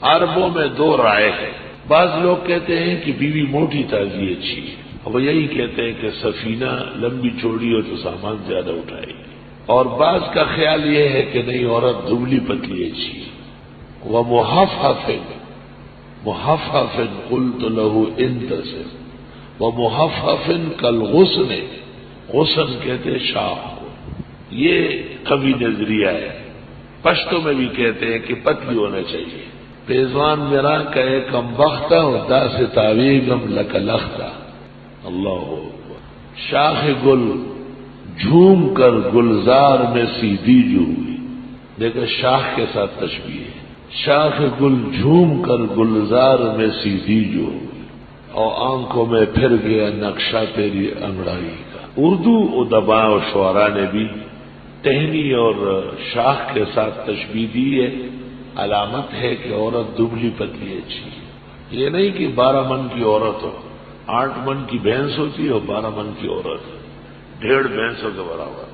عربوں میں دو رائے ہے. بعض لوگ کہتے ہیں کہ بیوی موٹی تازی اچھی ہے، وہ یہی کہتے ہیں کہ سفینہ لمبی چوڑی ہو تو سامان زیادہ اٹھائے گی. اور بعض کا خیال یہ ہے کہ نہیں، عورت دبلی پتلی اچھی ہے. وہ محفف قلت له انتصر ومحفف کالغصن، غصن کہتے شاخ کو. یہ کبھی نظریہ ہے. پشتوں میں بھی کہتے ہیں کہ پتلی ہونا چاہیے. پیزوان میرا کا ایک کم بختہ ہوتا سے تعویگم لکلختہ. اللہ اکبر. شاخ گل جھوم کر گلزار میں سیدھی جو ہوئی. دیکھو شاخ کے ساتھ تشبیہ ہے. شاخ گل جھوم کر گلزار میں سیدھی جو ہوئی، اور آنکھوں میں پھر گیا نقشہ تیری انگڑائی کا. اردو ادباء و شعراء نے بھی ٹہنی اور شاخ کے ساتھ تشبیہ دی ہے. علامت ہے کہ عورت دبلی پتلی اچھی ہے. یہ نہیں کہ 12 من کی عورت ہو، 8 من کی بھینس ہوتی ہے اور 12 من کی عورت 1.5 بھینسوں کے برابر.